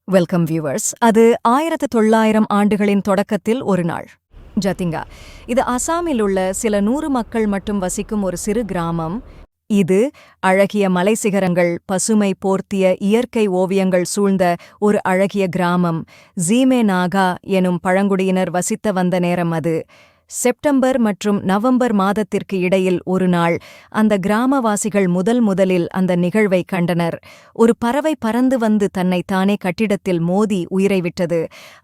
Welcome viewers. அது 1900 ஆண்டுகளின் தொடக்கத்தில் ஒரு நாள். ஜத்திங்கா இது அசாமில் உள்ள சில 100 மக்கள் மட்டும் வசிக்கும் ஒரு சிறு கிராமம். இது அழகிய மலை சிகரங்கள், பசுமை போர்த்திய இயற்கை ஓவியங்கள் சூழ்ந்த ஒரு அழகிய கிராமம். ஜீமே நாகா எனும் பழங்குடியினர் வசித்த வந்த நேரம் அது. செப்டம்பர் மற்றும் நவம்பர் மாதத்திற்கு இடையில் ஒரு நாள் அந்த கிராமவாசிகள் முதலில் அந்த நிகழ்வை கண்டனர். ஒரு பறவை பறந்து வந்து தன்னை தானே கட்டிடத்தில் மோதி உயிரை விட்டது.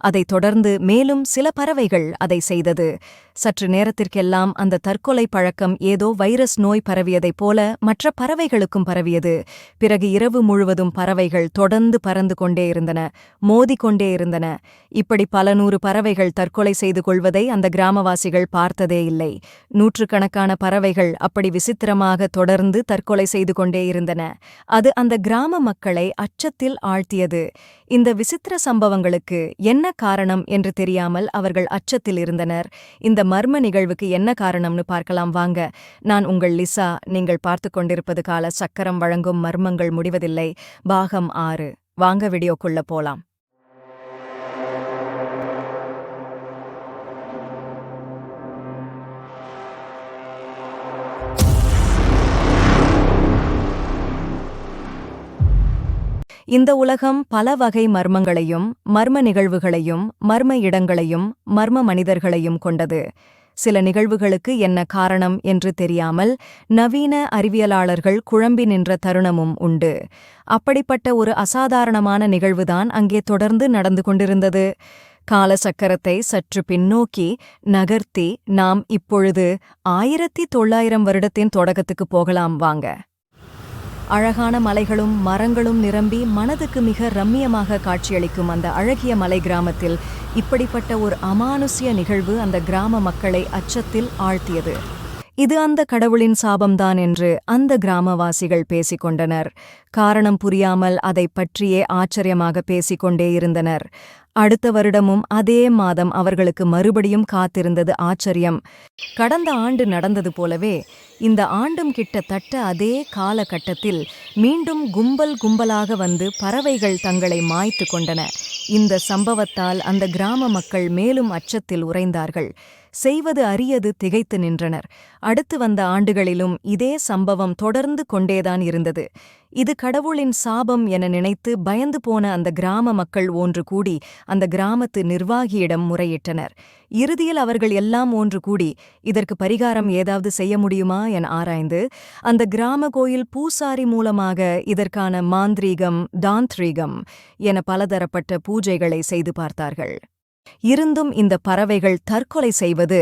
அதைத் தொடர்ந்து மேலும் சில பறவைகள் அதை செய்தது. சற்று நேரத்திற்கெல்லாம் அந்த தற்கொலை பழக்கம் ஏதோ வைரஸ் நோய் பரவியதைப் போல மற்ற பறவைகளுக்கும் பரவியது. பிறகு இரவு முழுவதும் பறவைகள் தொடர்ந்து பறந்து கொண்டே இருந்தன, மோதிக்கொண்டே இருந்தன. இப்படி பல 100 பறவைகள் தற்கொலை செய்து கொள்வதை அந்த கிராமவாசிகள் பார்த்ததே இல்லை. நூற்றுக்கணக்கான பறவைகள் அப்படி விசித்திரமாக தொடர்ந்து தற்கொலை செய்து கொண்டே இருந்தன. அது அந்த கிராம மக்களை அச்சத்தில் ஆழ்த்தியது. இந்த விசித்திர சம்பவங்களுக்கு என்ன காரணம் என்று தெரியாமல் அவர்கள் அச்சத்தில் இருந்தனர். இந்த மர்ம நிகழ்வுக்கு என்ன காரணம்னு பார்க்கலாம் வாங்க. நான் உங்கள் லிசா. நீங்கள் பார்த்து கொண்டிருப்பது கால சக்கரம் வழங்கும் மர்மங்கள் முடிவதில்லை பாகம் 6. வாங்க வீடியோக்குள்ள போலாம். இந்த உலகம் பல வகை மர்மங்களையும், மர்ம நிகழ்வுகளையும், மர்ம இடங்களையும், மர்ம மனிதர்களையும் கொண்டது. சில நிகழ்வுகளுக்கு என்ன காரணம் என்று தெரியாமல் நவீன அறிவியலாளர்கள் குழம்பி நின்ற தருணமும் உண்டு. அப்படிப்பட்ட ஒரு அசாதாரணமான நிகழ்வுதான் அங்கே தொடர்ந்து நடந்து கொண்டிருந்தது. காலசக்கரத்தை சற்று பின்னோக்கி நகர்த்தி நாம் இப்பொழுது 1900 வருடத்தின் தொடக்கத்துக்கு போகலாம் வாங்க. அழகான மலைகளும் மரங்களும் நிரம்பி மனதுக்கு மிக ரம்மியமாக காட்சியளிக்கும் அந்த அழகிய மலை கிராமத்தில் இப்படிப்பட்ட ஒரு அமானுஷ்ய நிகழ்வு அந்த கிராம மக்களை அச்சத்தில் ஆழ்த்தியது. இது அந்த கடவுளின் சாபம்தான் என்று அந்த கிராமவாசிகள் பேசிக்கொண்டனர். காரணம் புரியாமல் அதைப் பற்றியே ஆச்சரியமாக பேசிக்கொண்டே இருந்தனர். அடுத்த வருடமும் அதே மாதம் அவர்களுக்கு மறுபடியும் காத்திருந்தது ஆச்சரியம். கடந்த ஆண்டு நடந்தது போலவே இந்த ஆண்டும் கிட்டத்தட்ட அதே காலகட்டத்தில் மீண்டும் கும்பலாக வந்து பறவைகள் தங்களை மாய்த்து கொண்டன. இந்த சம்பவத்தால் அந்த கிராம மக்கள் மேலும் அச்சத்தில் உறைந்தார்கள். செய்வது அறியது திகைத்து நின்றனர். அடுத்து வந்த ஆண்டுகளிலும் இதே சம்பவம் தொடர்ந்து கொண்டேதான் இருந்தது. இது கடவுளின் சாபம் என நினைத்து பயந்து போன அந்த கிராம மக்கள் ஒன்று கூடி அந்த கிராமத்து நிர்வாகியிடம் முறையிட்டனர். இறுதியில் அவர்கள் எல்லாம் ஒன்று கூடி இதற்கு பரிகாரம் ஏதாவது செய்ய முடியுமா என ஆராய்ந்து அந்த கிராம கோயில் பூசாரி மூலமாக இதற்கான மாந்திரீகம், தாந்திரீகம் என பலதரப்பட்ட பூஜைகளை செய்து பார்த்தார்கள். இருந்தும் இந்த பறவைகள் தற்கொலை செய்வது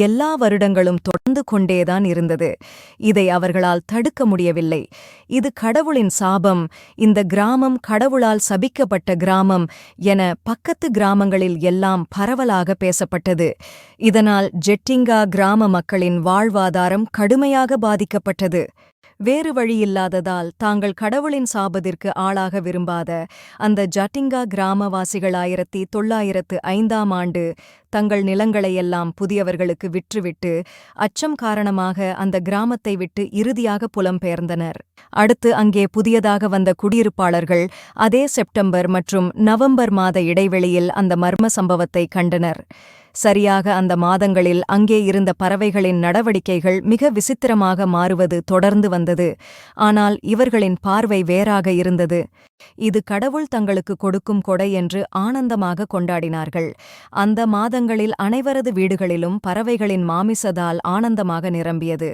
எல்லா வருடங்களும் தொடர்ந்து கொண்டேதான் இருந்தது. இதை அவர்களால் தடுக்க முடியவில்லை. இது கடவுளின் சாபம், இந்த கிராமம் கடவுளால் சபிக்கப்பட்ட கிராமம் என பக்கத்து கிராமங்களில் எல்லாம் பரவலாக பேசப்பட்டது. இதனால் ஜெட்டிங்கா கிராம மக்களின் வாழ்வாதாரம் கடுமையாக பாதிக்கப்பட்டது. வேறு வழியில்லாததால் தாங்கள் கடவுளின் சாபத்திற்கு ஆளாக விரும்பாத அந்த ஜட்டிங்கா கிராமவாசிகள் 1905 ஆண்டு தங்கள் நிலங்களையெல்லாம் புதியவர்களுக்கு விற்றுவிட்டு அச்சம் காரணமாக அந்த கிராமத்தை விட்டு இறுதியாக புலம்பெயர்ந்தனர். அடுத்து அங்கே புதியதாக வந்த குடியிருப்பாளர்கள் அதே செப்டம்பர் மற்றும் நவம்பர் மாத இடைவெளியில் அந்த மர்ம சம்பவத்தை கண்டனர். சரியாக அந்த மாதங்களில் அங்கே இருந்த பறவைகளின் நடவடிக்கைகள் மிக விசித்திரமாக மாறுவது தொடர்ந்து வந்தது. ஆனால் இவர்களின் பார்வை வேறாக இருந்தது. இது கடவுள் தங்களுக்கு கொடுக்கும் கொடை என்று ஆனந்தமாக கொண்டாடினார்கள். அந்த மாதங்களில் அனைவரது வீடுகளிலும் பறவைகளின் மாமிசத்தால் ஆனந்தமாக நிரம்பியது.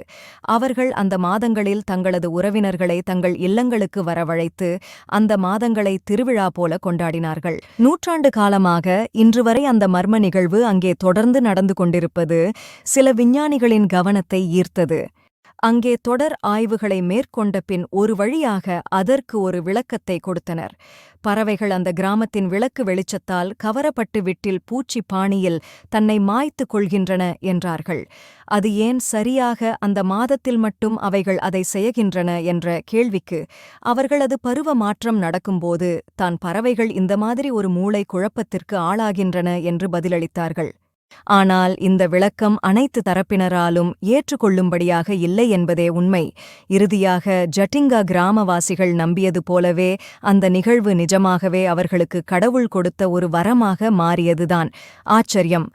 அவர்கள் அந்த மாதங்களில் தங்களது உறவினர்களை தங்கள் இல்லங்களுக்கு வரவழைத்து அந்த மாதங்களை திருவிழா போல கொண்டாடினார்கள். நூற்றாண்டு காலமாக இன்று வரை அந்த மர்ம நிகழ்வு அங்கே தொடர்ந்து நடந்து கொண்டிருப்பது சில விஞ்ஞானிகளின் கவனத்தை ஈர்த்தது. அங்கே தொடர் ஆய்வுகளை மேற்கொண்ட பின் ஒரு வழியாக அதற்கு ஒரு விளக்கத்தை கொடுத்தனர். பறவைகள் அந்த கிராமத்தின் விளக்கு வெளிச்சத்தால் கவரப்பட்டு விட்டில் பூச்சி பாணியில் தன்னை மாய்த்து கொள்கின்றன என்றார்கள். அது ஏன் சரியாக அந்த மாதத்தில் மட்டும் அவைகள் அதை செய்கின்றன என்ற கேள்விக்கு அவர்களது பருவ மாற்றம் நடக்கும்போது தான் பறவைகள் இந்த மாதிரி ஒரு மூளை குழப்பத்திற்கு ஆளாகின்றன என்று பதிலளித்தார்கள். ஆனால் இந்த விளக்கம் அனைத்து தரப்பினராலும் ஏற்றுக்கொள்ளும்படியாக இல்லை என்பதே உண்மை. இறுதியாக ஜட்டிங்கா கிராமவாசிகள் நம்பியது போலவே அந்த நிகழ்வு நிஜமாகவே அவர்களுக்கு கடவுள் கொடுத்த ஒரு வரமாக மாறியதுதான். ஆச்சரியம்!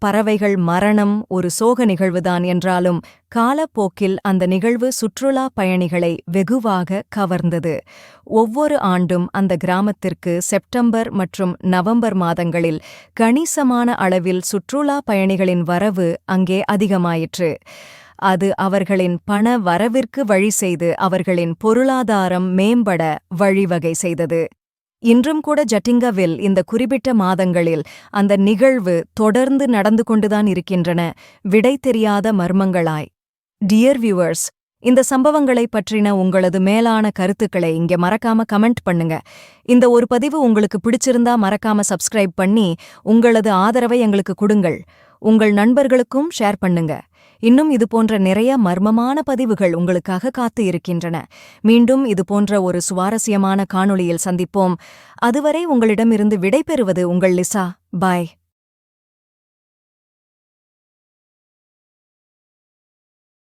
பறவைகள் மரணம் ஒரு சோக நிகழ்வுதான் என்றாலும் காலப்போக்கில் அந்த நிகழ்வு சுற்றுலா பயணிகளை வெகுவாக கவர்ந்தது. ஒவ்வொரு ஆண்டும் அந்த கிராமத்திற்கு செப்டம்பர் மற்றும் நவம்பர் மாதங்களில் கணிசமான அளவில் சுற்றுலா பயணிகளின் வரவு அங்கே அதிகமாயிற்று. அது அவர்களின் பண வரவிற்கு வழி செய்து அவர்களின் பொருளாதாரம் மேம்பட வழிவகை செய்தது. இன்றும் கூட ஜட்டிங்காவில் இந்த குறிப்பிட்ட மாதங்களில் அந்த நிகழ்வு தொடர்ந்து நடந்து கொண்டுதான் இருக்கின்றன, விடை தெரியாத மர்மங்களாய். டியர் வியூவர்ஸ், இந்த சம்பவங்களை பற்றின உங்களது மேலான கருத்துக்களை இங்கே மறக்காம கமெண்ட் பண்ணுங்க. இந்த ஒரு பதிவு உங்களுக்கு பிடிச்சிருந்தா மறக்காம சப்ஸ்கிரைப் பண்ணி உங்களது ஆதரவை எங்களுக்கு கொடுங்கள். உங்கள் நண்பர்களுக்கும் ஷேர் பண்ணுங்க. இன்னும் இதுபோன்ற நிறைய மர்மமான பதிவுகள் உங்களுக்காக காத்து இருக்கின்றன. மீண்டும் இதுபோன்ற ஒரு சுவாரஸ்யமான காணொளியில் சந்திப்போம். அதுவரை உங்களிடமிருந்து விடை பெறுவது உங்கள் லிசா. பாய்.